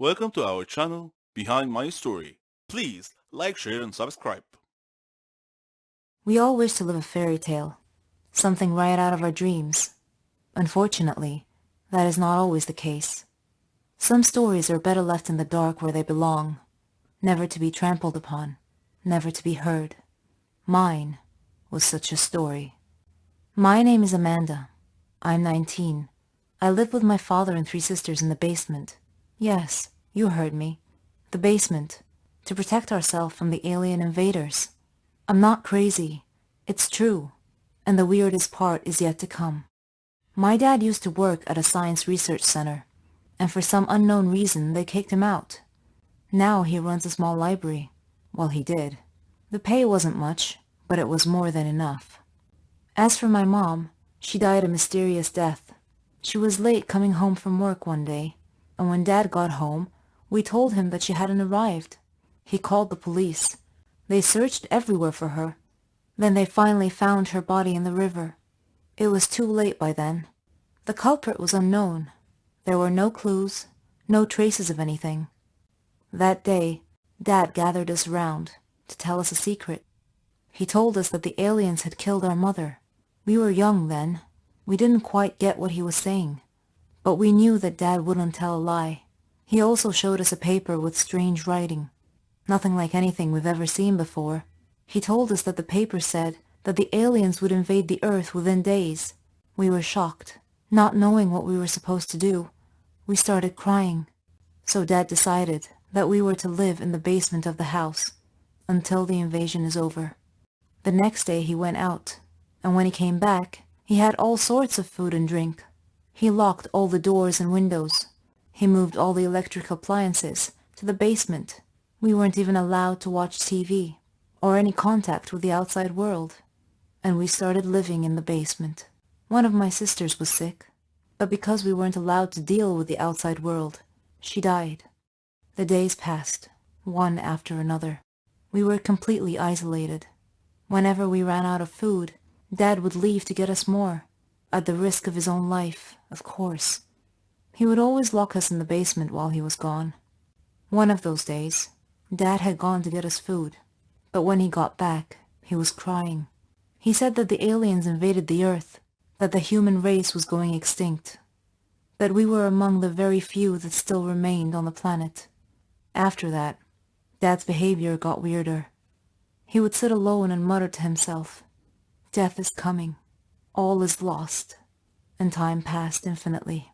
Welcome to our channel, Behind My Story. Please like, share and subscribe. We all wish to live a fairy tale, something right out of our dreams. Unfortunately, that is not always the case. Some stories are better left in the dark where they belong, never to be trampled upon, never to be heard. Mine was such a story. My name is Amanda. I'm 19. I live with my father and three sisters in the basement. Yes, you heard me. The basement. To protect ourselves from the alien invaders. I'm not crazy. It's true. And the weirdest part is yet to come. My dad used to work at a science research center, and for some unknown reason they kicked him out. Now he runs a small library. Well, he did. The pay wasn't much, but it was more than enough. As for my mom, she died a mysterious death. She was late coming home from work one day, and when Dad got home, we told him that she hadn't arrived. He called the police. They searched everywhere for her. Then they finally found her body in the river. It was too late by then. The culprit was unknown. There were no clues, no traces of anything. That day, Dad gathered us round to tell us a secret. He told us that the aliens had killed our mother. We were young then. We didn't quite get what he was saying. But we knew that Dad wouldn't tell a lie. He also showed us a paper with strange writing. Nothing like anything we've ever seen before. He told us that the paper said that the aliens would invade the Earth within days. We were shocked, not knowing what we were supposed to do. We started crying. So Dad decided that we were to live in the basement of the house until the invasion is over. The next day he went out, and when he came back, he had all sorts of food and drink. He locked all the doors and windows. He moved all the electric appliances to the basement. We weren't even allowed to watch TV or any contact with the outside world. And we started living in the basement. One of my sisters was sick, but because we weren't allowed to deal with the outside world, she died. The days passed, one after another. We were completely isolated. Whenever we ran out of food, Dad would leave to get us more, at the risk of his own life, of course. He would always lock us in the basement while he was gone. One of those days, Dad had gone to get us food, but when he got back, he was crying. He said that the aliens invaded the Earth, that the human race was going extinct, that we were among the very few that still remained on the planet. After that, Dad's behavior got weirder. He would sit alone and mutter to himself, "Death is coming. All is lost." And time passed infinitely.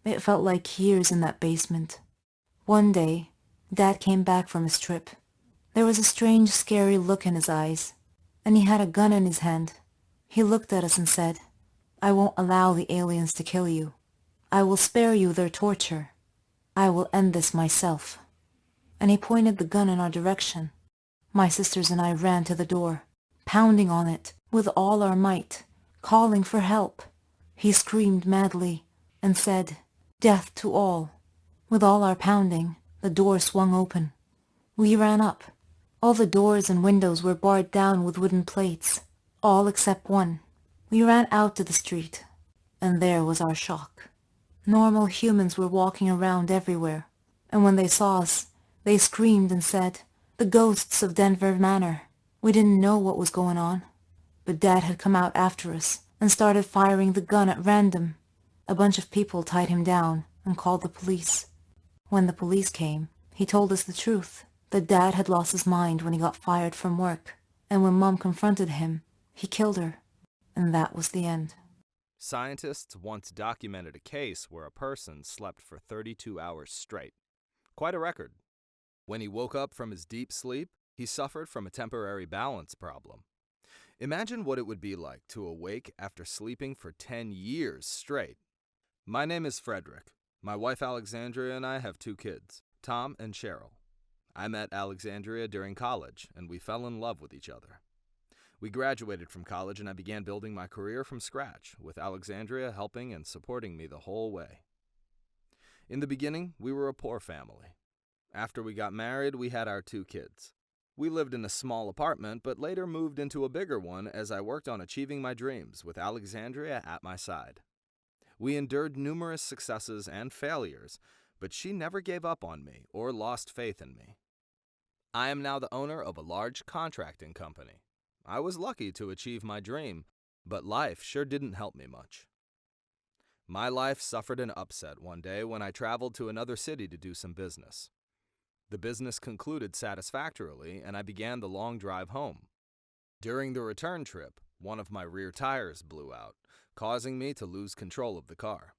It felt like years in that basement. One day, Dad came back from his trip. There was a strange, scary look in his eyes, and he had a gun in his hand. He looked at us and said, "I won't allow the aliens to kill you. I will spare you their torture. I will end this myself." And he pointed the gun in our direction. My sisters and I ran to the door, pounding on it with all our might, calling for help. He screamed madly and said, "Death to all." With all our pounding, the door swung open. We ran up. All the doors and windows were barred down with wooden plates, all except one. We ran out to the street, and there was our shock. Normal humans were walking around everywhere, and when they saw us, they screamed and said, "The ghosts of Denver Manor." We didn't know what was going on, but Dad had come out after us and started firing the gun at random. A bunch of people tied him down and called the police. When the police came, he told us the truth, that Dad had lost his mind when he got fired from work, and when Mom confronted him, he killed her, and that was the end. Scientists once documented a case where a person slept for 32 hours straight. Quite a record. When he woke up from his deep sleep, he suffered from a temporary balance problem. Imagine what it would be like to awake after sleeping for 10 years straight. My name is Frederick. My wife Alexandria and I have two kids, Tom and Cheryl. I met Alexandria during college, and we fell in love with each other. We graduated from college and I began building my career from scratch, with Alexandria helping and supporting me the whole way. In the beginning, we were a poor family. After we got married, we had our two kids. We lived in a small apartment, but later moved into a bigger one as I worked on achieving my dreams with Alexandria at my side. We endured numerous successes and failures, but she never gave up on me or lost faith in me. I am now the owner of a large contracting company. I was lucky to achieve my dream, but life sure didn't help me much. My life suffered an upset one day when I traveled to another city to do some business. The business concluded satisfactorily, and I began the long drive home. During the return trip, one of my rear tires blew out, causing me to lose control of the car.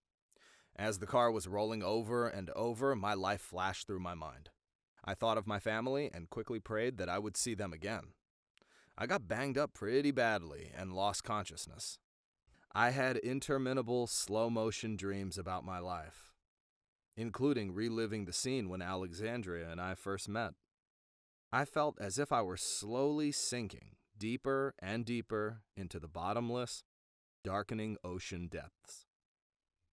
As the car was rolling over and over, my life flashed through my mind. I thought of my family and quickly prayed that I would see them again. I got banged up pretty badly and lost consciousness. I had interminable slow-motion dreams about my life, including reliving the scene when Alexandria and I first met. I felt as if I were slowly sinking deeper and deeper into the bottomless, darkening ocean depths.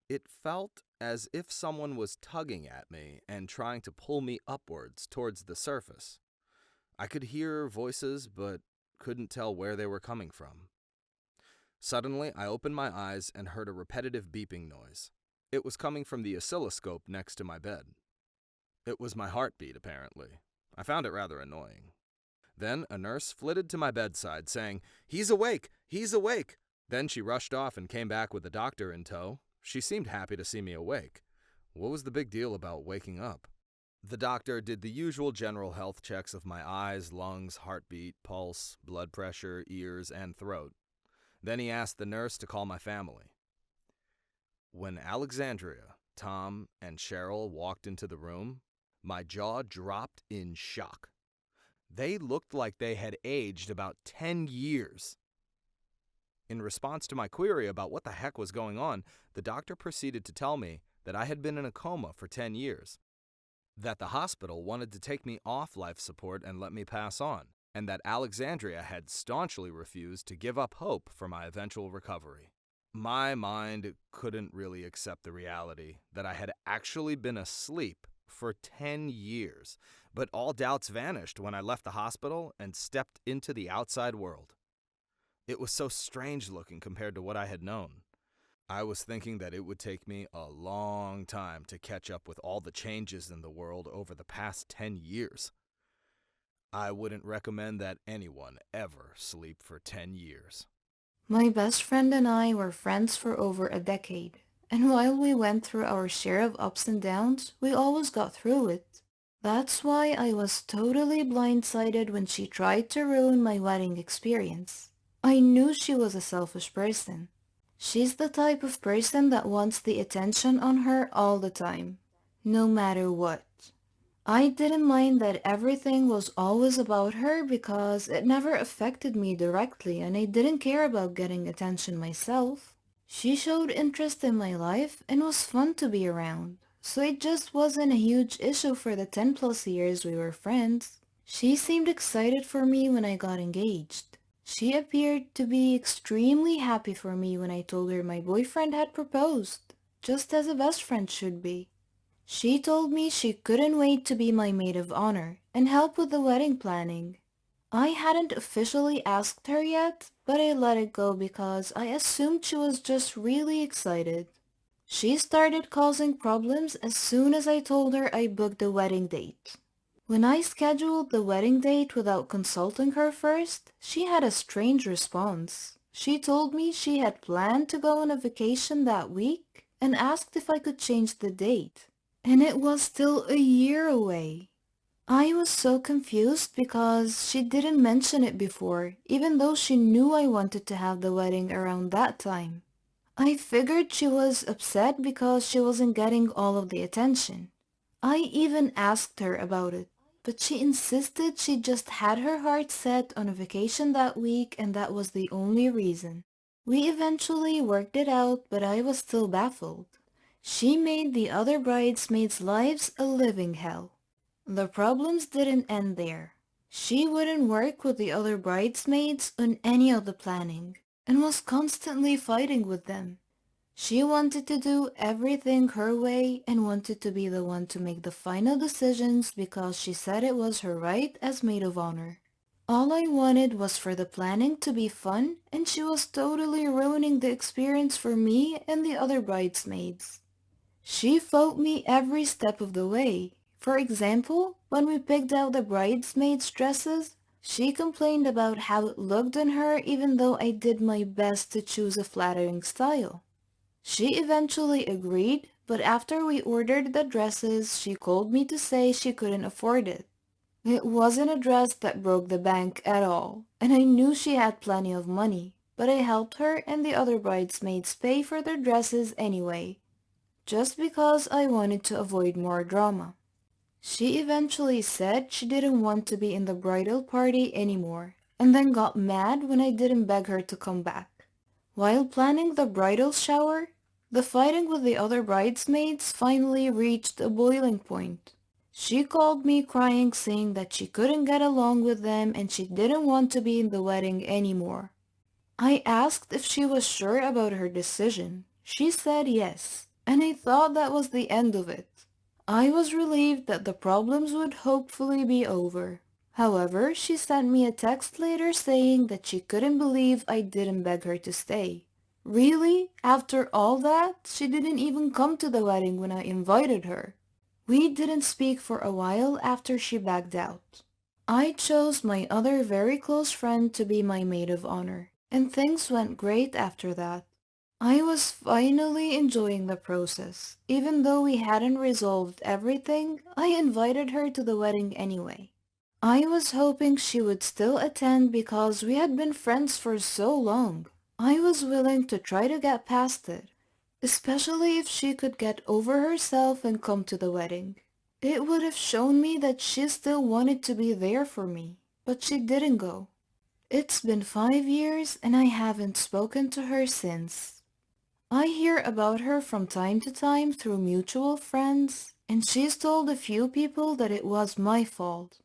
It felt as if someone was tugging at me and trying to pull me upwards towards the surface. I could hear voices, but couldn't tell where they were coming from. Suddenly, I opened my eyes and heard a repetitive beeping noise. It was coming from the oscilloscope next to my bed. It was my heartbeat, apparently. I found it rather annoying. Then a nurse flitted to my bedside, saying, "He's awake! He's awake!" Then she rushed off and came back with a doctor in tow. She seemed happy to see me awake. What was the big deal about waking up? The doctor did the usual general health checks of my eyes, lungs, heartbeat, pulse, blood pressure, ears, and throat. Then he asked the nurse to call my family. When Alexandria, Tom, and Cheryl walked into the room, my jaw dropped in shock. They looked like they had aged about 10 years. In response to my query about what the heck was going on, the doctor proceeded to tell me that I had been in a coma for 10 years, that the hospital wanted to take me off life support and let me pass on, and that Alexandria had staunchly refused to give up hope for my eventual recovery. My mind couldn't really accept the reality that I had actually been asleep for 10 years, but all doubts vanished when I left the hospital and stepped into the outside world. It was so strange looking compared to what I had known. I was thinking that it would take me a long time to catch up with all the changes in the world over the past 10 years. I wouldn't recommend that anyone ever sleep for 10 years. My best friend and I were friends for over a decade, and while we went through our share of ups and downs, we always got through it. That's why I was totally blindsided when she tried to ruin my wedding experience. I knew she was a selfish person. She's the type of person that wants the attention on her all the time, no matter what. I didn't mind that everything was always about her because it never affected me directly and I didn't care about getting attention myself. She showed interest in my life and was fun to be around, so it just wasn't a huge issue for the 10 plus years we were friends. She seemed excited for me when I got engaged. She appeared to be extremely happy for me when I told her my boyfriend had proposed, just as a best friend should be. She told me she couldn't wait to be my maid of honor and help with the wedding planning. I hadn't officially asked her yet, but I let it go because I assumed she was just really excited. She started causing problems as soon as I told her I booked the wedding date. When I scheduled the wedding date without consulting her first, she had a strange response. She told me she had planned to go on a vacation that week and asked if I could change the date. And it was still a year away. I was so confused because she didn't mention it before, even though she knew I wanted to have the wedding around that time. I figured she was upset because she wasn't getting all of the attention. I even asked her about it, but she insisted she just had her heart set on a vacation that week and that was the only reason. We eventually worked it out, but I was still baffled. She made the other bridesmaids' lives a living hell. The problems didn't end there. She wouldn't work with the other bridesmaids on any of the planning, and was constantly fighting with them. She wanted to do everything her way and wanted to be the one to make the final decisions because she said it was her right as maid of honor. All I wanted was for the planning to be fun, and she was totally ruining the experience for me and the other bridesmaids. She fought me every step of the way. For example, when we picked out the bridesmaids' dresses, she complained about how it looked on her even though I did my best to choose a flattering style. She eventually agreed, but after we ordered the dresses, she called me to say she couldn't afford it. It wasn't a dress that broke the bank at all, and I knew she had plenty of money, but I helped her and the other bridesmaids pay for their dresses anyway, just because I wanted to avoid more drama. She eventually said she didn't want to be in the bridal party anymore, and then got mad when I didn't beg her to come back. While planning the bridal shower, the fighting with the other bridesmaids finally reached a boiling point. She called me crying, saying that she couldn't get along with them and she didn't want to be in the wedding anymore. I asked if she was sure about her decision. She said yes, and I thought that was the end of it. I was relieved that the problems would hopefully be over. However, she sent me a text later saying that she couldn't believe I didn't beg her to stay. Really? After all that, she didn't even come to the wedding when I invited her. We didn't speak for a while after she backed out. I chose my other very close friend to be my maid of honor, and things went great after that. I was finally enjoying the process. Even though we hadn't resolved everything, I invited her to the wedding anyway. I was hoping she would still attend because we had been friends for so long. I was willing to try to get past it, especially if she could get over herself and come to the wedding. It would have shown me that she still wanted to be there for me, but she didn't go. It's been 5 years and I haven't spoken to her since. I hear about her from time to time through mutual friends, and she's told a few people that it was my fault.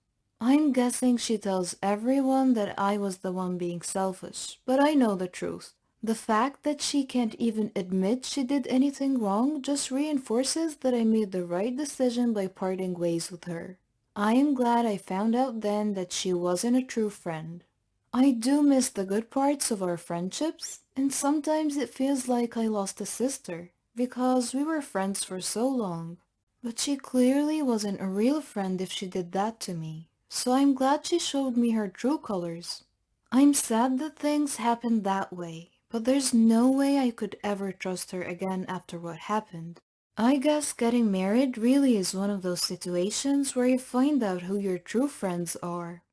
I'm guessing she tells everyone that I was the one being selfish, but I know the truth. The fact that she can't even admit she did anything wrong just reinforces that I made the right decision by parting ways with her. I am glad I found out then that she wasn't a true friend. I do miss the good parts of our friendships, and sometimes it feels like I lost a sister, because we were friends for so long. But she clearly wasn't a real friend if she did that to me, so I'm glad she showed me her true colors. I'm sad that things happened that way, but there's no way I could ever trust her again after what happened. I guess getting married really is one of those situations where you find out who your true friends are.